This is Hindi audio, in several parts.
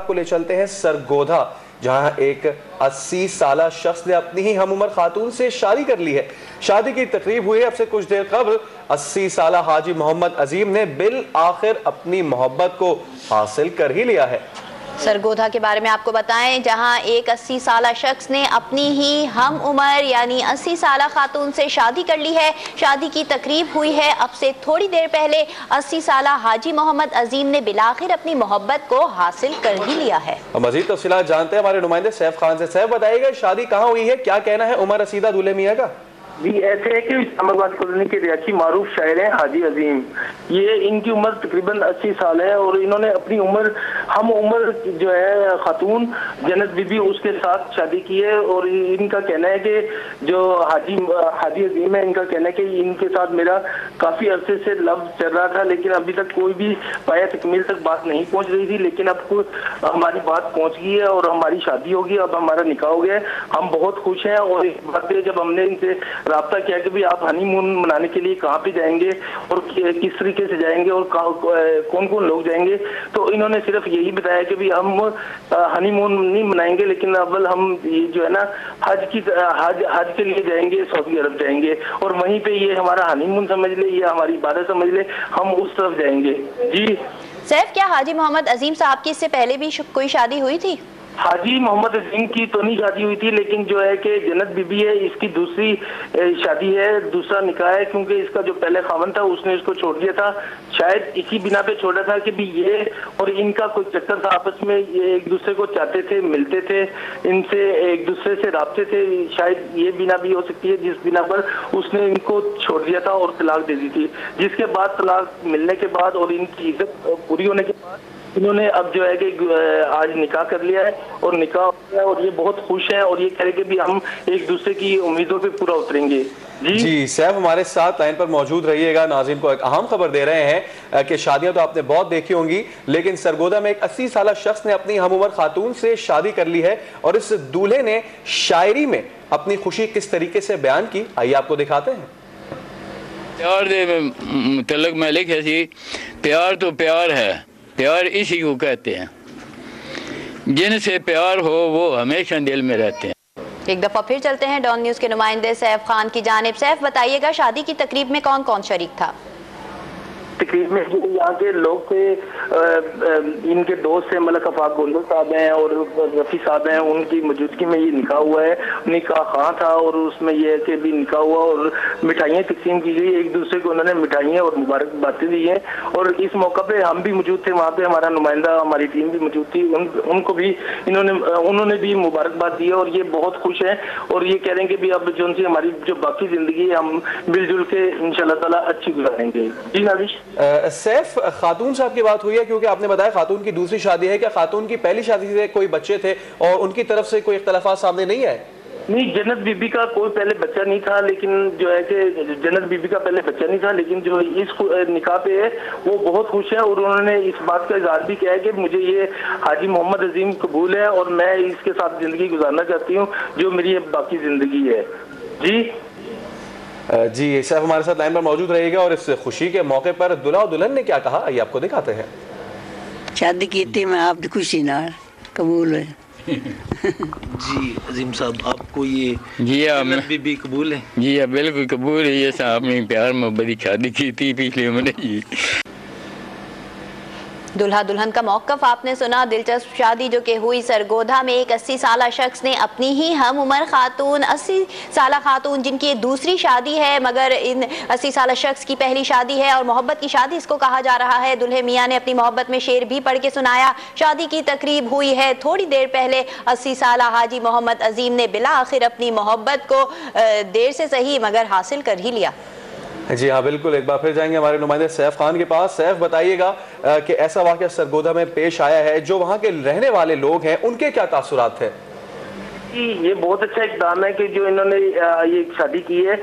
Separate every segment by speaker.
Speaker 1: आपको ले चलते हैं सरगोधा, जहां एक 80 साला शख्स ने अपनी ही हम उम्र खातून से शादी कर ली है। शादी की तकरीब हुई अब से कुछ देर कबल 80 साला हाजी मोहम्मद अजीम ने बिल आखिर अपनी मोहब्बत को हासिल कर ही लिया है।
Speaker 2: सरगोधा के बारे में आपको बताएं, जहां एक 80 साला शख्स ने अपनी ही हम उम्र यानी 80 साला खातून से शादी कर ली है। शादी की तकरीब हुई है अब से थोड़ी देर पहले। 80 साला हाजी मोहम्मद अजीम ने बिलाखिर अपनी मोहब्बत को हासिल कर ही लिया है।
Speaker 1: मजीद तफसीलात जानते हैं हमारे नुमाइंदे सैफ खान से। सैफ, बताइएगा शादी कहाँ हुई है, क्या कहना है उमर रसीदा दूल्हे मियाँ का?
Speaker 3: जी, ऐसे है कि इस्लामाबाद कॉलोनी के रियासी मारूफ शायर हैं हाजी अजीम। ये इनकी उम्र तकरीबन 80 साल है और इन्होंने अपनी उम्र हम उम्र जो है खातून जन्नत बीबी उसके साथ शादी की है। और इनका कहना है कि जो हाजी अजीम है, इनका कहना है कि इनके साथ मेरा काफी अरसे से लव चल रहा था, लेकिन अभी तक कोई भी पाया तकमील तक बात नहीं पहुंच रही थी। लेकिन अब हमारी बात पहुंच गई है और हमारी शादी होगी, अब हमारा निकाह हो गया है। हम बहुत खुश हैं। और इस बात पे जब हमने इनसे राब्ता किया कि भाई आप हनीमून मनाने के लिए कहाँ पे जाएंगे और किस तरीके से जाएंगे और कौन कौन लोग जाएंगे, तो इन्होंने सिर्फ यही बताया कि भाई हम हनीमून नहीं मनाएंगे, लेकिन अव्वल हम जो है ना हज के लिए जाएंगे, सऊदी अरब जाएंगे और वहीं पे ये हमारा हनीमून समझ ले, ये हमारी इबादत समझ ले, हम उस तरफ जाएंगे। जी
Speaker 2: सैफ, क्या हाजी मोहम्मद अजीम साहब की इससे पहले भी कोई शादी हुई थी?
Speaker 3: हाजी मोहम्मद अजीम की तो नहीं शादी हुई थी, लेकिन जो है कि जन्नत बीबी है, इसकी दूसरी शादी है, दूसरा निकाह है, क्योंकि इसका जो पहले खावन था उसने इसको छोड़ दिया था। शायद इसी बिना पे छोड़ा था कि भी ये और इनका कोई चक्कर था आपस में, ये एक दूसरे को चाहते थे, मिलते थे, इनसे एक दूसरे से राब्ते थे। शायद ये बिना भी हो सकती है जिस बिना पर उसने इनको छोड़ दिया था और तलाक दे दी थी। जिसके बाद तलाक मिलने के बाद और इनकी इज्जत पूरी होने के बाद इन्होंने अब जो है कि आज निकाह कर लिया है और निकाह हो गया और ये बहुत खुश हैं और ये कह रहे कि भी हम एक दूसरे की उम्मीदों पे पूरा उतरेंगे। जी
Speaker 1: सैफ, हमारे साथ लाइन पर मौजूद रहिएगा। नाज़रीन को एक अहम खबर दे रहे हैं कि शादियां तो आपने बहुत देखी होंगी, लेकिन सरगोधा में एक 80 साला शख्स ने अपनी हम उम्र खातून से शादी कर ली है और इस दूल्हे ने शायरी में अपनी खुशी किस तरीके से बयान की, आइए आपको दिखाते हैं।
Speaker 4: प्यार दे मुतल्लक मैं लिखे सी, प्यार तो प्यार है, प्यार इसी को कहते हैं, जिनसे प्यार हो वो हमेशा दिल में रहते हैं।
Speaker 2: एक दफा फिर चलते हैं डॉन न्यूज के नुमाइंदे सैफ खान की जानिब। सैफ, बताइएगा शादी की तकरीब में कौन कौन शरीक था?
Speaker 3: तकरीब में यहाँ के लोग थे, इनके दोस्त हैं, मलक अफाक गोंदल साहब हैं और रफ़ी साहब हैं, उनकी मौजूदगी में ये निकाह हुआ है। निकाह खां था और उसमें यह है कि भी निकाह हुआ और मिठाइयाँ तकसीम की गई, एक दूसरे को उन्होंने मिठाइयाँ और मुबारकबादें दी हैं। और इस मौका पे हम भी मौजूद थे, वहाँ पे हमारा नुमाइंदा, हमारी टीम भी मौजूद थी, उनको भी उन्होंने भी मुबारकबाद दी है और ये बहुत खुश हैं और ये कह रहे हैं कि भी अब जो हमारी जो बाकी जिंदगी है हम मिलजुल के इंशाल्लाह ताला अच्छी गुजारेंगे। जी नाज़रीन,
Speaker 1: सैफ, खातून साहब की बात हुई है क्योंकि आपने बताया खातून की दूसरी शादी है, क्या खातून की पहली शादी से कोई बच्चे थे और उनकी तरफ से कोई इख्तलाफात सामने नहीं आए?
Speaker 3: नहीं, जन्नत बीबी का कोई पहले बच्चा नहीं था, लेकिन जो है कि जन्नत बीबी का पहले बच्चा नहीं था, लेकिन जो इस निकाह पे है वो बहुत खुश है और उन्होंने इस बात का इजहार भी किया है कि मुझे ये हाजी मोहम्मद अजीम कबूल है और मैं इसके साथ जिंदगी गुजारना चाहती हूँ जो मेरी बाकी जिंदगी है।
Speaker 1: जी सैफ हमारे साथ लाइन पर मौजूद रहेगा और इस खुशी के मौके पर दूल्हा और दुल्हन ने क्या कहा, आइए आपको दिखाते हैं।
Speaker 5: शादी की थी मैं आप खुशी ना कबूल है।
Speaker 6: जी अजीम साहब, आपको ये
Speaker 4: जी
Speaker 6: बीबी कबूल है?
Speaker 4: जी बिल्कुल कबूल है। ये साहब ने प्यार मोहब्बत की शादी की थी पिछले महीने।
Speaker 2: दुल्हा दुल्हन का मौकफ आपने सुना। दिलचस्प शादी जो कि हुई सरगोधा में। एक 80 साला शख्स ने अपनी ही हम उम्र खातून, 80 साला खातून जिनकी दूसरी शादी है, मगर इन 80 साला शख्स की पहली शादी है और मोहब्बत की शादी इसको कहा जा रहा है। दुल्हे मियाँ ने अपनी मोहब्बत में शेर भी पढ़ के सुनाया। शादी की तकरीब हुई है थोड़ी देर पहले। 80 साला हाजी मोहम्मद अजीम ने बिला आखिर अपनी मोहब्बत को देर से सही मगर हासिल कर ही लिया।
Speaker 1: जी हाँ बिल्कुल, एक बार फिर जाएंगे हमारे नुमाइंदे सैफ खान के पास। सैफ, बताइएगा कि ऐसा वाक़या सरगोधा में पेश आया है, जो वहाँ के रहने वाले लोग हैं उनके क्या तासुरात हैं?
Speaker 3: ये बहुत अच्छा इकदाम है कि जो इन्होंने ये शादी की है।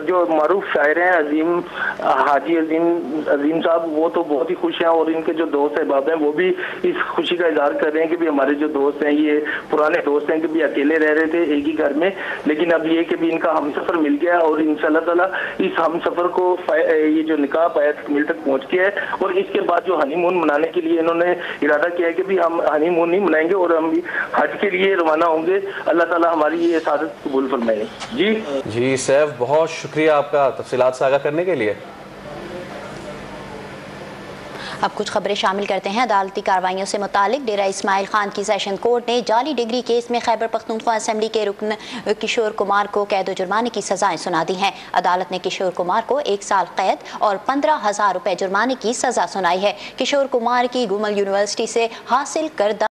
Speaker 3: जो मारूफ शायर हैं अजीम हाजी अजीम साहब, वो तो बहुत ही खुश हैं और इनके जो दोस्त अहबाब हैं वो भी इस खुशी का इजहार कर रहे हैं कि भी हमारे जो दोस्त हैं ये पुराने दोस्त हैं कि भी अकेले रह रहे थे एक ही घर में, लेकिन अब ये कि भी इनका हमसफर मिल गया और इंशाल्लाह ताला इस हमसफर को ये जो निकाह पाया तकमील तक पहुंच गया है। और इसके बाद जो हनीमून मनाने के लिए इन्होंने इरादा किया है कि भी हम हनीमून नहीं मनाएंगे और हम हज के लिए रवाना होंगे। अल्लाह ताला हमारी ये सादत कबूल फरमाए। जी
Speaker 1: सैफ, बहुत शुक्रिया आपका तफसीलात साझा करने के लिए।
Speaker 2: अब कुछ खबरें शामिल करते हैं अदालती कार्रवाइयों से मुतालिक। डेरा इस्माइल खान की सेशन कोर्ट ने जाली डिग्री केस में खैबर पख्तूनख्वा असेंबली के रुकन किशोर कुमार को कैद व जुर्माने की सजाएं सुना दी हैं। अदालत ने किशोर कुमार को 1 साल कैद और 15,000 रुपए जुर्माने की सजा सुनाई है। किशोर कुमार की गुमल यूनिवर्सिटी से हासिल करदा